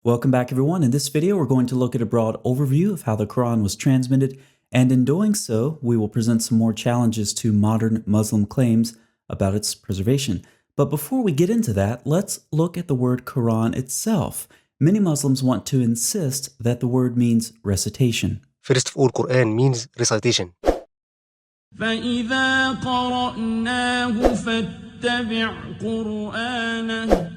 Welcome back everyone. In this video we're going to look at a broad overview of how the Quran was transmitted, and in doing so we will present some more challenges to modern Muslim claims about its preservation. But before we get into that, let's look at the word Quran itself. Many Muslims want to insist that the word means recitation. First of all, Quran means recitation. فإذا قرأناه فاتبع قرآنه.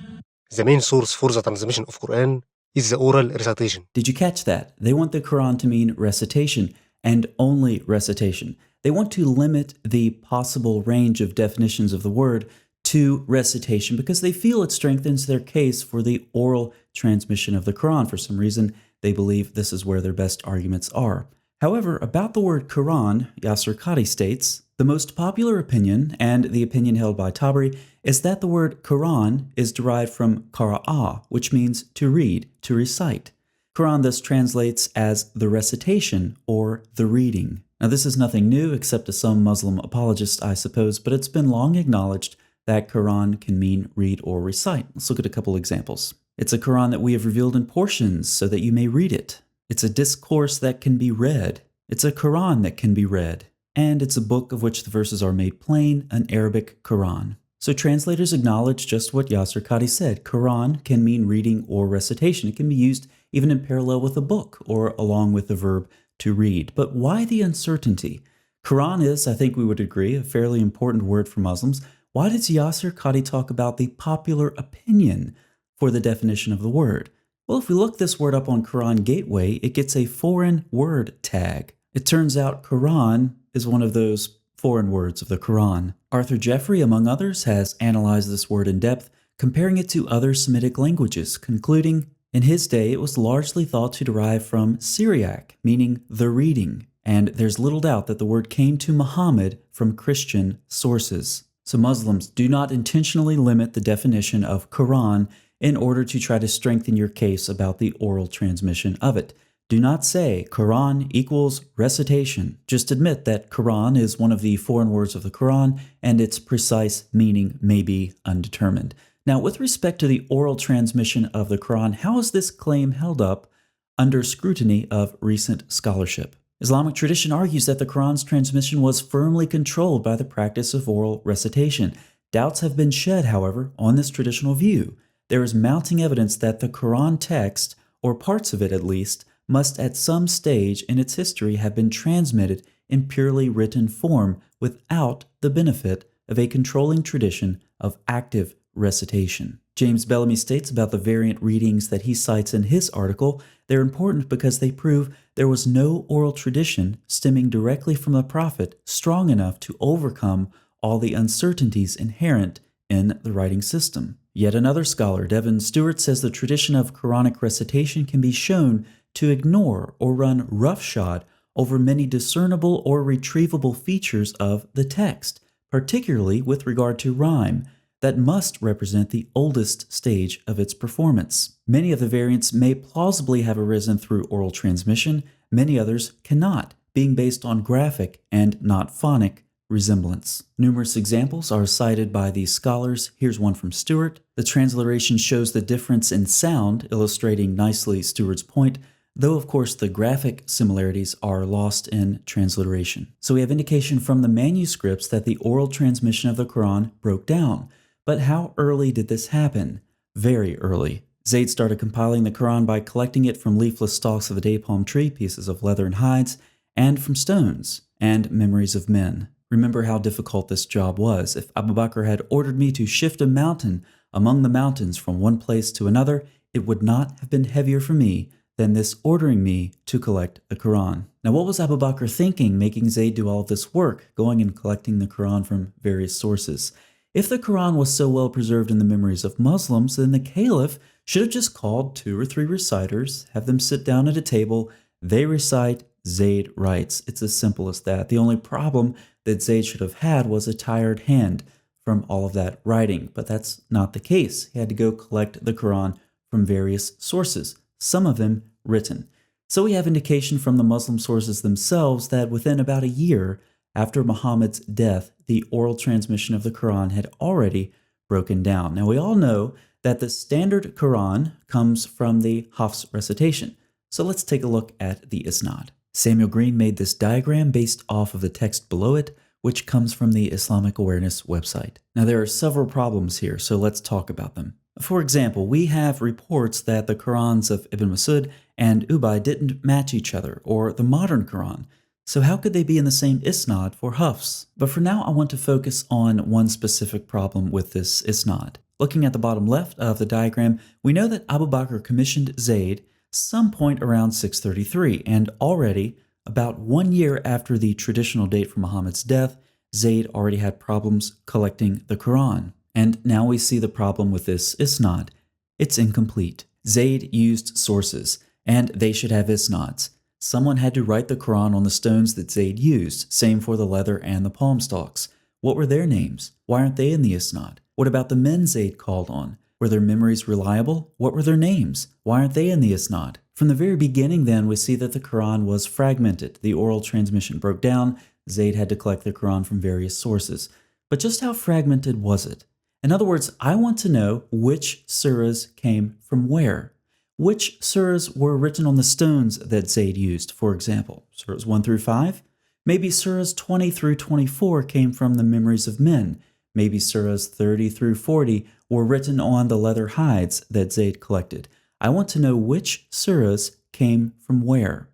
The main source for the transmission of Quran is the oral recitation. Did you catch that? They want the Quran to mean recitation, and only recitation. They want to limit the possible range of definitions of the word to recitation because they feel it strengthens their case for the oral transmission of the Quran. For some reason, they believe this is where their best arguments are. However, about the word Quran, Yasir Qadhi states, the most popular opinion, and the opinion held by Tabari, is that the word Quran is derived from qira'a, which means to read, to recite. Quran thus translates as the recitation or the reading. Now this is nothing new except to some Muslim apologists, I suppose, but it's been long acknowledged that Quran can mean read or recite. Let's look at a couple examples. It's a Quran that we have revealed in portions so that you may read it. It's a discourse that can be read. It's a Quran that can be read. And it's a book of which the verses are made plain, an Arabic Quran. So translators acknowledge just what Yasir Qadhi said. Quran can mean reading or recitation. It can be used even in parallel with a book or along with the verb to read. But why the uncertainty? Quran is, I think we would agree, a fairly important word for Muslims. Why does Yasir Qadhi talk about the popular opinion for the definition of the word? Well, if we look this word up on Quran Gateway, it gets a foreign word tag. It turns out Quran is one of those foreign words of the Quran. Arthur Jeffrey, among others, has analyzed this word in depth, comparing it to other Semitic languages, concluding, in his day it was largely thought to derive from Syriac, meaning the reading, and there's little doubt that the word came to Muhammad from Christian sources. So Muslims, do not intentionally limit the definition of Quran in order to try to strengthen your case about the oral transmission of it. Do not say Quran equals recitation. Just admit that Quran is one of the foreign words of the Quran and its precise meaning may be undetermined. Now, with respect to the oral transmission of the Quran, how is this claim held up under scrutiny of recent scholarship? Islamic tradition argues that the Quran's transmission was firmly controlled by the practice of oral recitation. Doubts have been shed, however, on this traditional view. There is mounting evidence that the Quran text, or parts of it at least, must at some stage in its history have been transmitted in purely written form without the benefit of a controlling tradition of active recitation. James Bellamy states about the variant readings that he cites in his article, they're important because they prove there was no oral tradition stemming directly from the Prophet strong enough to overcome all the uncertainties inherent in the writing system. Yet another scholar, Devin Stewart, says the tradition of Quranic recitation can be shown to ignore or run roughshod over many discernible or retrievable features of the text, particularly with regard to rhyme, that must represent the oldest stage of its performance. Many of the variants may plausibly have arisen through oral transmission, many others cannot, being based on graphic and not phonic resemblance. Numerous examples are cited by these scholars. Here's one from Stewart. The transliteration shows the difference in sound, illustrating nicely Stewart's point, though of course the graphic similarities are lost in transliteration. So we have indication from the manuscripts that the oral transmission of the Quran broke down. But how early did this happen? Very early. Zayd started compiling the Quran by collecting it from leafless stalks of the day palm tree, pieces of leather and hides, and from stones and memories of men. Remember how difficult this job was. If Abu Bakr had ordered me to shift a mountain among the mountains from one place to another, it would not have been heavier for me than this ordering me to collect the Quran. Now, what was Abu Bakr thinking, making Zayd do all of this work, going and collecting the Quran from various sources? If the Quran was so well preserved in the memories of Muslims, then the Caliph should have just called 2 or 3 reciters, have them sit down at a table, they recite, Zayd writes. It's as simple as that. The only problem that Zayd should have had was a tired hand from all of that writing, but that's not the case. He had to go collect the Quran from various sources, some of them written. So we have indication from the Muslim sources themselves that within about a year after Muhammad's death, the oral transmission of the Quran had already broken down. Now we all know that the standard Quran comes from the Hafs recitation. So let's take a look at the Isnad. Samuel Green made this diagram based off of the text below it, which comes from the Islamic Awareness website. Now there are several problems here, so let's talk about them. For example, we have reports that the Qurans of Ibn Masud and Ubay didn't match each other, or the modern Quran. So how could they be in the same Isnad for Hafs? But for now, I want to focus on one specific problem with this Isnad. Looking at the bottom left of the diagram, we know that Abu Bakr commissioned Zayd some point around 633, and already, about 1 year after the traditional date for Muhammad's death, Zayd already had problems collecting the Quran. And now we see the problem with this Isnad. It's incomplete. Zayd used sources, and they should have Isnads. Someone had to write the Quran on the stones that Zayd used, same for the leather and the palm stalks. What were their names? Why aren't they in the Isnad? What about the men Zayd called on? Were their memories reliable? What were their names? Why aren't they in the Isnad? From the very beginning then, we see that the Quran was fragmented. The oral transmission broke down. Zayd had to collect the Quran from various sources. But just how fragmented was it? In other words, I want to know which surahs came from where. Which surahs were written on the stones that Zayd used, for example? Surahs 1 through 5? Maybe surahs 20 through 24 came from the memories of men. Maybe surahs 30 through 40 were written on the leather hides that Zayd collected. I want to know which surahs came from where.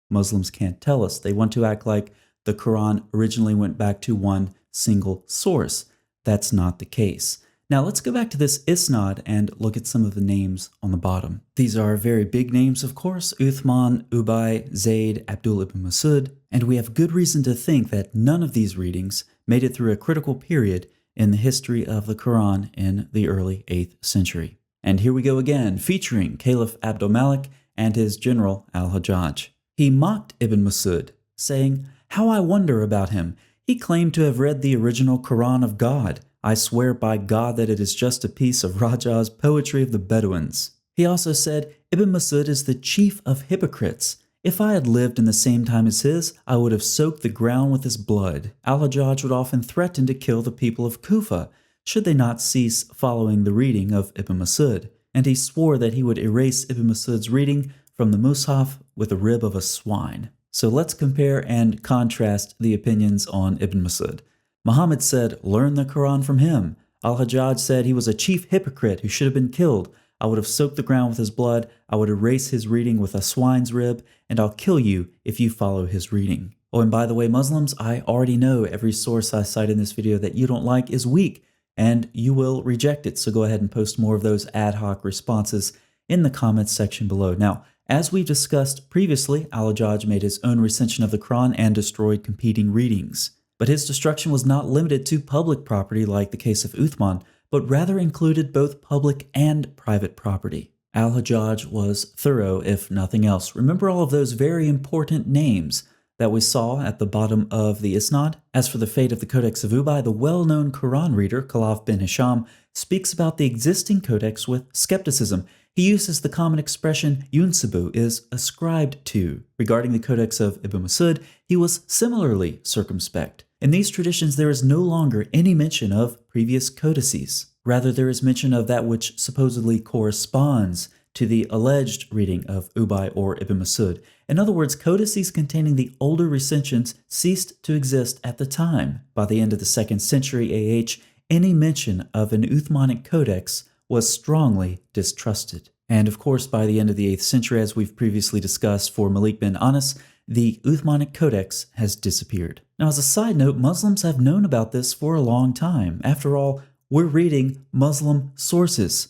Muslims can't tell us. They want to act like the Quran originally went back to one single source. That's not the case. Now let's go back to this Isnad and look at some of the names on the bottom. These are very big names, of course: Uthman, Ubay, Zayd, Abdul ibn Masud, and we have good reason to think that none of these readings made it through a critical period in the history of the Quran in the early 8th century. And here we go again, featuring Caliph Abdul Malik and his general al-Hajjaj. He mocked Ibn Masud, saying, "How I wonder about him. He claimed to have read the original Quran of God. I swear by God that it is just a piece of Rajah's poetry of the Bedouins." He also said, "Ibn Masud is the chief of hypocrites. If I had lived in the same time as his, I would have soaked the ground with his blood." Al-Hajjaj would often threaten to kill the people of Kufa should they not cease following the reading of Ibn Masud, and he swore that he would erase Ibn Masud's reading from the Mus'haf with a rib of a swine. So let's compare and contrast the opinions on Ibn Masud. Muhammad said, "Learn the Quran from him." Al-Hajjaj said he was a chief hypocrite who should have been killed. "I would have soaked the ground with his blood. I would erase his reading with a swine's rib, and I'll kill you if you follow his reading." Oh, and by the way, Muslims, I already know every source I cite in this video that you don't like is weak, and you will reject it. So go ahead and post more of those ad hoc responses in the comments section below. Now, as we discussed previously, Al-Hajjaj made his own recension of the Quran and destroyed competing readings. But his destruction was not limited to public property like the case of Uthman, but rather included both public and private property. Al-Hajjaj was thorough, if nothing else. Remember all of those very important names that we saw at the bottom of the Isnad? As for the fate of the Codex of Ubay, the well-known Quran reader, Khalaf bin Hisham, speaks about the existing codex with skepticism. He uses the common expression yunsabu, is ascribed to. Regarding the Codex of Ibn Masud, he was similarly circumspect. In these traditions, there is no longer any mention of previous codices. Rather, there is mention of that which supposedly corresponds to the alleged reading of Ubay or Ibn Masud. In other words, codices containing the older recensions ceased to exist at the time. By the end of the 2nd century AH, any mention of an Uthmanic codex was strongly distrusted. And of course, by the end of the 8th century, as we've previously discussed for Malik bin Anas, the Uthmanic Codex has disappeared. Now, as a side note, Muslims have known about this for a long time. After all, we're reading Muslim sources.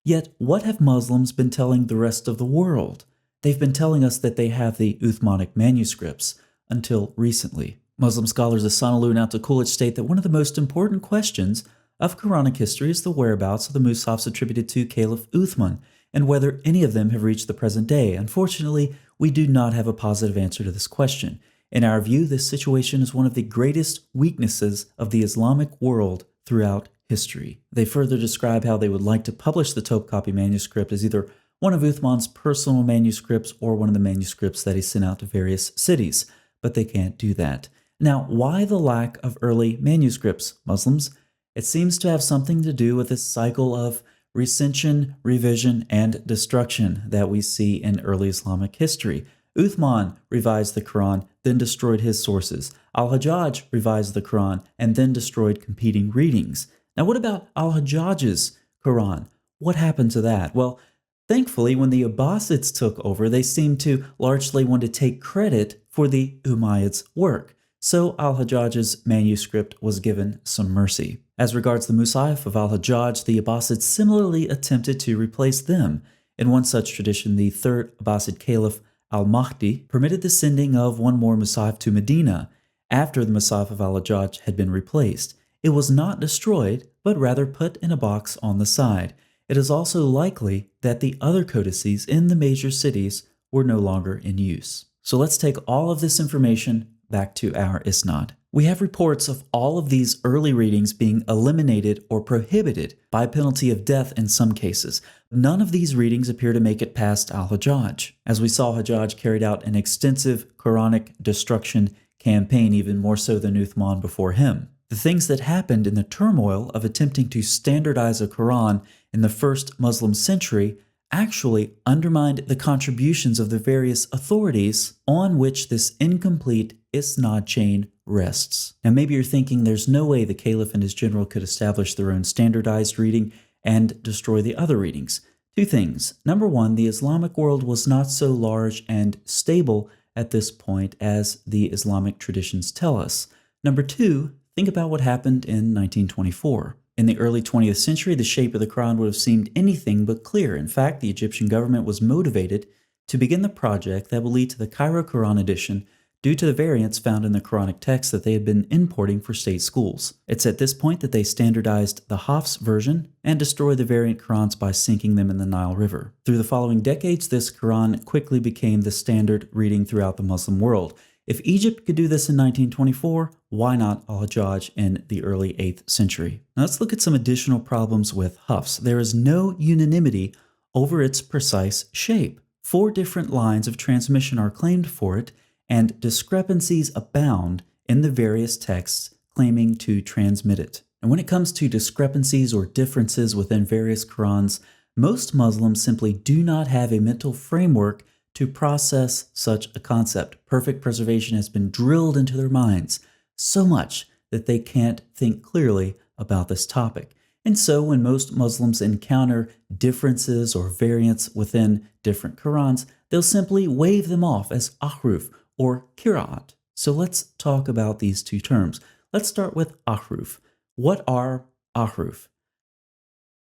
Yet, what have Muslims been telling the rest of the world? They've been telling us that they have the Uthmanic manuscripts, until recently. Muslim scholars Asanalou and Al-Tukulaj state that one of the most important questions of Quranic history is the whereabouts of the Mus'hafs attributed to Caliph Uthman, and whether any of them have reached the present day. Unfortunately, we do not have a positive answer to this question. In our view, this situation is one of the greatest weaknesses of the Islamic world throughout history. They further describe how they would like to publish the Topkapi manuscript as either one of Uthman's personal manuscripts or one of the manuscripts that he sent out to various cities, but they can't do that. Now, why the lack of early manuscripts, Muslims? It seems to have something to do with this cycle of recension, revision, and destruction that we see in early Islamic history. Uthman revised the Quran, then destroyed his sources. Al-Hajjaj revised the Quran and then destroyed competing readings. Now, what about Al-Hajjaj's Quran? What happened to that? Well, thankfully, when the Abbasids took over, they seemed to largely want to take credit for the Umayyads' work. So Al-Hajjaj's manuscript was given some mercy. As regards the Mus'haf of Al-Hajjaj, the Abbasids similarly attempted to replace them. In one such tradition, the third Abbasid Caliph, Al-Mahdi, permitted the sending of one more Mus'haf to Medina after the Mus'haf of Al-Hajjaj had been replaced. It was not destroyed, but rather put in a box on the side. It is also likely that the other codices in the major cities were no longer in use. So let's take all of this information back to our Isnad. We have reports of all of these early readings being eliminated or prohibited by penalty of death in some cases. None of these readings appear to make it past Al-Hajjaj. As we saw, Hajjaj carried out an extensive Quranic destruction campaign, even more so than Uthman before him. The things that happened in the turmoil of attempting to standardize a Quran in the first Muslim century actually undermined the contributions of the various authorities on which this incomplete Isnad chain rests. Now maybe you're thinking there's no way the Caliph and his general could establish their own standardized reading and destroy the other readings. Two things. Number one, the Islamic world was not so large and stable at this point as the Islamic traditions tell us. Number two, think about what happened in 1924. In the early 20th century, the shape of the Quran would have seemed anything but clear. In fact, the Egyptian government was motivated to begin the project that will lead to the Cairo Quran edition due to the variants found in the Quranic text that they had been importing for state schools. It's at this point that they standardized the Hafs version and destroyed the variant Qurans by sinking them in the Nile River. Through the following decades, this Quran quickly became the standard reading throughout the Muslim world. If Egypt could do this in 1924, why not Al-Hajjaj in the early 8th century? Now let's look at some additional problems with Hafs. There is no unanimity over its precise shape. 4 different lines of transmission are claimed for it, and discrepancies abound in the various texts claiming to transmit it. And when it comes to discrepancies or differences within various Qurans, most Muslims simply do not have a mental framework to process such a concept. Perfect preservation has been drilled into their minds so much that they can't think clearly about this topic. And so when most Muslims encounter differences or variants within different Qurans, they'll simply wave them off as Ahruf or Qiraat. So let's talk about these two terms. Let's start with Ahruf. What are Ahruf?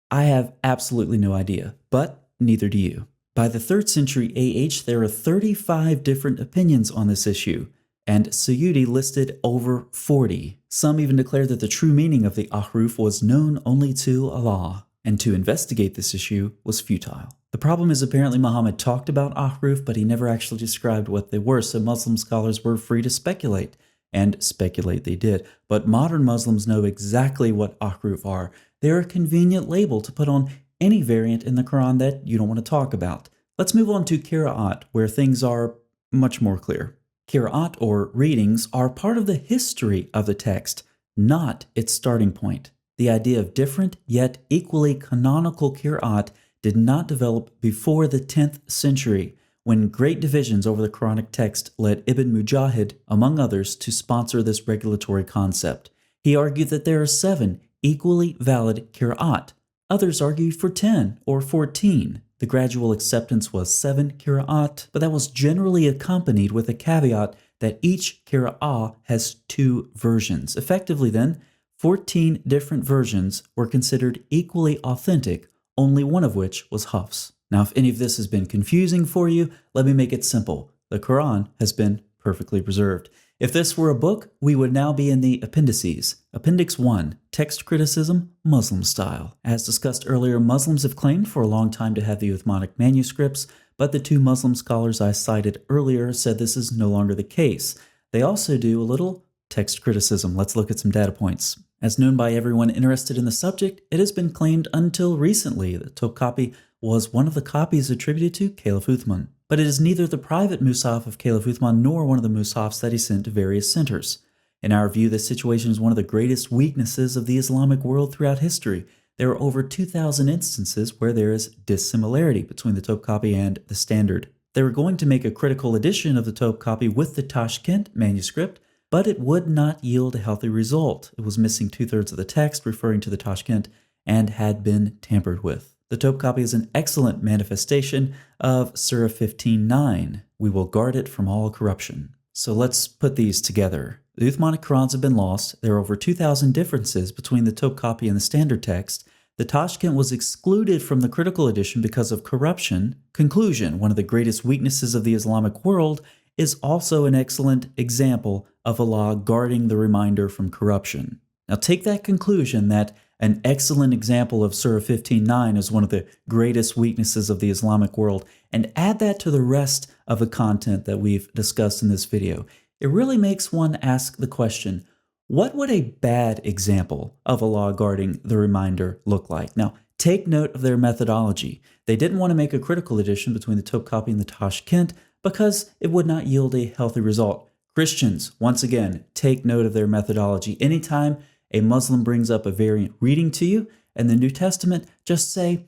I have absolutely no idea, but neither do you. By the 3rd century AH, there are 35 different opinions on this issue, and Suyuti listed over 40. Some even declared that the true meaning of the Ahruf was known only to Allah, and to investigate this issue was futile. The problem is apparently Muhammad talked about Ahruf, but he never actually described what they were, so Muslim scholars were free to speculate, and speculate they did. But modern Muslims know exactly what Ahruf are. They're a convenient label to put on any variant in the Quran that you don't want to talk about. Let's move on to Qiraat, where things are much more clear. Qiraat, or readings, are part of the history of the text, not its starting point. The idea of different yet equally canonical Qiraat did not develop before the 10th century, when great divisions over the Quranic text led Ibn Mujahid, among others, to sponsor this regulatory concept. He argued that there are 7 equally valid Qiraat. Others argued for 10 or 14. The gradual acceptance was 7 Qiraat, but that was generally accompanied with a caveat that each Qira'ah has 2 versions. Effectively then, 14 different versions were considered equally authentic, only one of which was Hafs. Now, if any of this has been confusing for you, let me make it simple. The Quran has been perfectly preserved. If this were a book, we would now be in the appendices. Appendix 1, Text Criticism, Muslim Style. As discussed earlier, Muslims have claimed for a long time to have the Uthmanic manuscripts, but the 2 Muslim scholars I cited earlier said this is no longer the case. They also do a little text criticism. Let's look at some data points. As known by everyone interested in the subject, it has been claimed until recently that Topkapi was one of the copies attributed to Caliph Uthman. But it is neither the private Mus'haf of Caliph Uthman nor one of the Mus'hafs that he sent to various centers. In our view, this situation is one of the greatest weaknesses of the Islamic world throughout history. there are over 2,000 instances where there is dissimilarity between the Topkapi and the Standard. They were going to make a critical edition of the Topkapi with the Tashkent manuscript, but it would not yield a healthy result. It was missing 2/3 of the text referring to the Tashkent and had been tampered with. The Topkapi is an excellent manifestation of Surah 15:9. We will guard it from all corruption. So let's put these together. The Uthmanic Qurans have been lost. There are over 2,000 differences between the Topkapi and the Standard text. The Tashkent was excluded from the critical edition because of corruption. Conclusion: one of the greatest weaknesses of the Islamic world is also an excellent example of Allah guarding the reminder from corruption. Now take that conclusion that an excellent example of Surah 15:9 is one of the greatest weaknesses of the Islamic world, and add that to the rest of the content that we've discussed in this video. It really makes one ask the question, what would a bad example of Allah guarding the reminder look like? Now, take note of their methodology. They didn't want to make a critical edition between the Topkapi and the Tashkent because it would not yield a healthy result. Christians, once again, take note of their methodology. Anytime a Muslim brings up a variant reading to you in the New Testament, just say,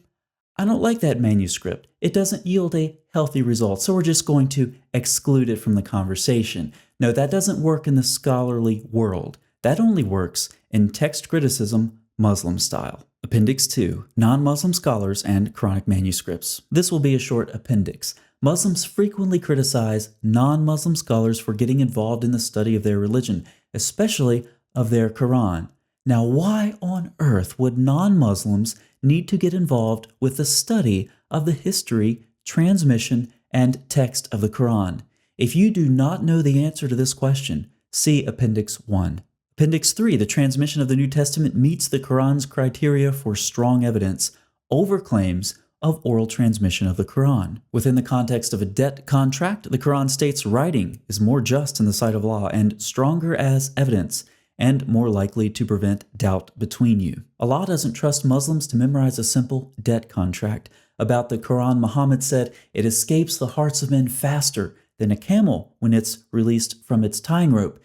I don't like that manuscript. It doesn't yield a healthy result, so we're just going to exclude it from the conversation. No, that doesn't work in the scholarly world. That only works in text criticism, Muslim style. Appendix 2, Non-Muslim Scholars and Quranic Manuscripts. This will be a short appendix. Muslims frequently criticize non-Muslim scholars for getting involved in the study of their religion, especially of their Quran. Now, why on earth would non-Muslims need to get involved with the study of the history, transmission, and text of the Quran? If you do not know the answer to this question, see Appendix 1. Appendix 3, the transmission of the New Testament meets the Quran's criteria for strong evidence over claims of oral transmission of the Quran. Within the context of a debt contract, the Quran states writing is more just in the sight of Allah and stronger as evidence, and more likely to prevent doubt between you. Allah doesn't trust Muslims to memorize a simple debt contract. About the Quran, Muhammad said, it escapes the hearts of men faster than a camel when it's released from its tying rope.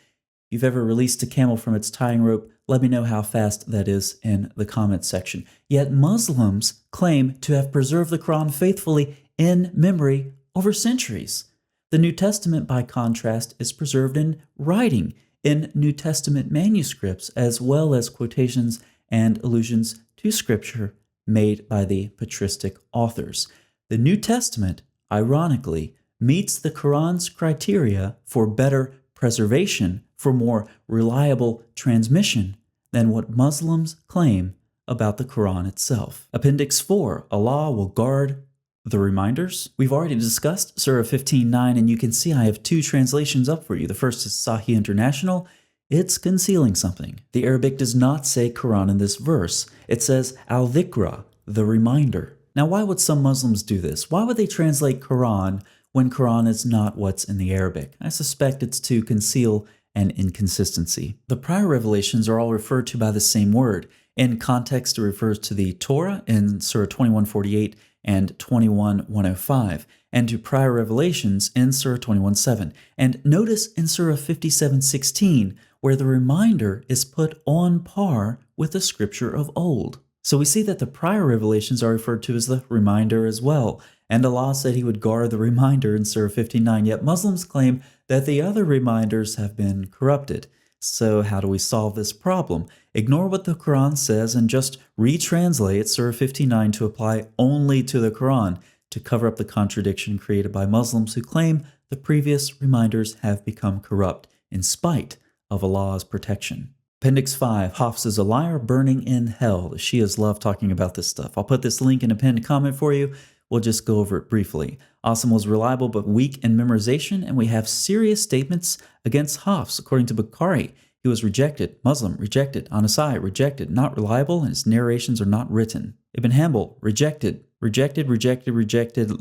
If you've ever released a camel from its tying rope, let me know how fast that is in the comments section. Yet Muslims claim to have preserved the Quran faithfully in memory over centuries. The New Testament, by contrast, is preserved in writing, in New Testament manuscripts, as well as quotations and allusions to Scripture made by the patristic authors. The New Testament, ironically, meets the Quran's criteria for better preservation, for more reliable transmission than what Muslims claim about the Quran itself. Appendix 4, Allah will guard the reminders. We've already discussed Surah 15:9, and you can see I have two translations up for you. The first is Sahih International. It's concealing something. The Arabic does not say Quran in this verse. It says al-dhikra, the reminder. Now, why would some Muslims do this? Why would they translate Quran when Quran is not what's in the Arabic? I suspect it's to conceal an inconsistency. The prior revelations are all referred to by the same word. In context, it refers to the Torah in Surah 21:48 and 21:105, and to prior revelations in Surah 21:7. And notice in Surah 57:16, where the reminder is put on par with the scripture of old. So we see that the prior revelations are referred to as the reminder as well. And Allah said He would guard the reminder in Surah 59, yet Muslims claim that the other reminders have been corrupted. So how do we solve this problem? Ignore what the Quran says and just retranslate Surah 59 to apply only to the Quran to cover up the contradiction created by Muslims who claim the previous reminders have become corrupt in spite of Allah's protection. Appendix 5, Hafs is a liar burning in hell. The Shias love talking about this stuff. I'll put this link in a pinned comment for you. We'll just go over it briefly. Asim was reliable but weak in memorization, and we have serious statements against Hafs. According to Bukhari, he was rejected, Muslim, rejected, Anasai, rejected, not reliable, and his narrations are not written. Ibn Hanbal, rejected,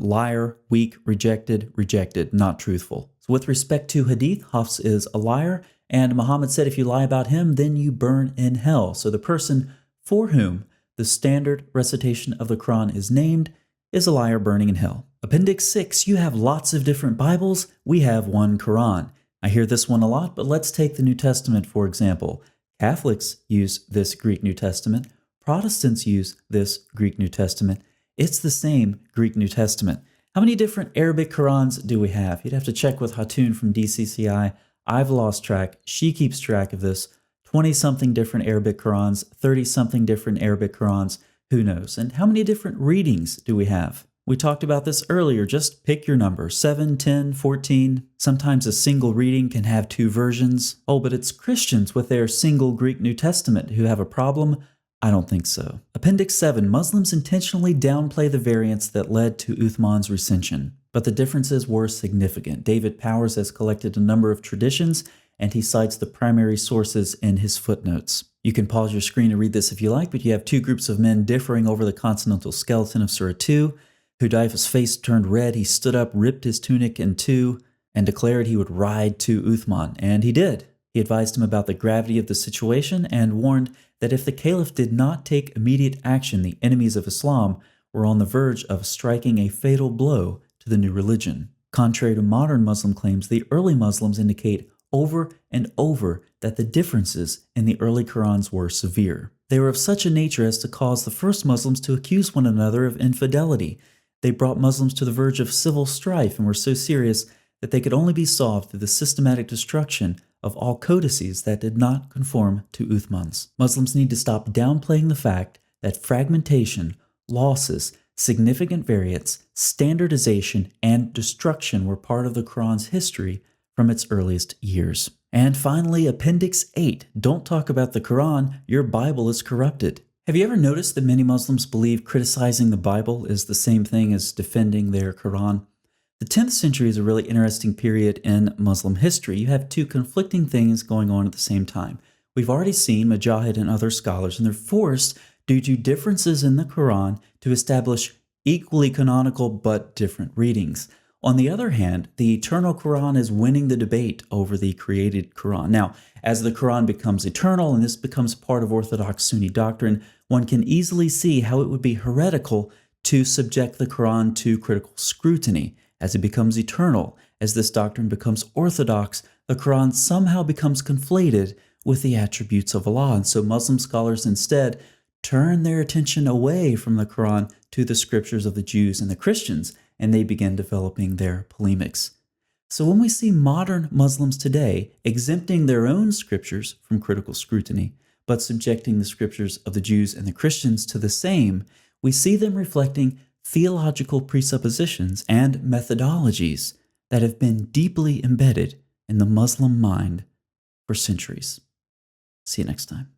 liar, weak, rejected, not truthful. So with respect to Hadith, Hafs is a liar, and Muhammad said if you lie about him, then you burn in hell. So the person for whom the standard recitation of the Quran is named is a liar burning in hell. Appendix 6, you have lots of different Bibles. We have one Quran. I hear this one a lot, but let's take the New Testament for example. Catholics use this Greek New Testament. Protestants use this Greek New Testament. It's the same Greek New Testament. How many different Arabic Qurans do we have? You'd have to check with Hatun from DCCI. I've lost track. She keeps track of this. 20-something different Arabic Qurans, 30-something different Arabic Qurans. Who knows? And how many different readings do we have? We talked about this earlier. Just pick your number, 7, 10, 14. Sometimes a single reading can have 2 versions. Oh, but it's Christians with their single Greek New Testament who have a problem? I don't think so. Appendix 7. Muslims intentionally downplay the variants that led to Uthman's recension, but the differences were significant. David Powers has collected a number of traditions, and he cites the primary sources in his footnotes. You can pause your screen to read this if you like, but you have 2 groups of men differing over the consonantal skeleton of Surah 2. Hudayfa's face turned red. He stood up, ripped his tunic in 2, and declared he would ride to Uthman, and he did. He advised him about the gravity of the situation and warned that if the caliph did not take immediate action, the enemies of Islam were on the verge of striking a fatal blow to the new religion. Contrary to modern Muslim claims, the early Muslims indicate over and over that the differences in the early Qurans were severe. They were of such a nature as to cause the first Muslims to accuse one another of infidelity. They brought Muslims to the verge of civil strife and were so serious that they could only be solved through the systematic destruction of all codices that did not conform to Uthman's. Muslims need to stop downplaying the fact that fragmentation, losses, significant variants, standardization, and destruction were part of the Quran's history from its earliest years. And finally, Appendix 8. Don't talk about the Quran, your Bible is corrupted. Have you ever noticed that many Muslims believe criticizing the Bible is the same thing as defending their Quran? The 10th century is a really interesting period in Muslim history. You have 2 conflicting things going on at the same time. We've already seen Mujahid and other scholars, and they're forced, due to differences in the Quran, to establish equally canonical but different readings. On the other hand, the eternal Quran is winning the debate over the created Quran. Now, as the Quran becomes eternal and this becomes part of Orthodox Sunni doctrine, one can easily see how it would be heretical to subject the Quran to critical scrutiny. As it becomes eternal, as this doctrine becomes orthodox, the Quran somehow becomes conflated with the attributes of Allah. And so Muslim scholars instead turn their attention away from the Quran to the scriptures of the Jews and the Christians, and they begin developing their polemics. So when we see modern Muslims today exempting their own scriptures from critical scrutiny, but subjecting the scriptures of the Jews and the Christians to the same, we see them reflecting theological presuppositions and methodologies that have been deeply embedded in the Muslim mind for centuries. See you next time.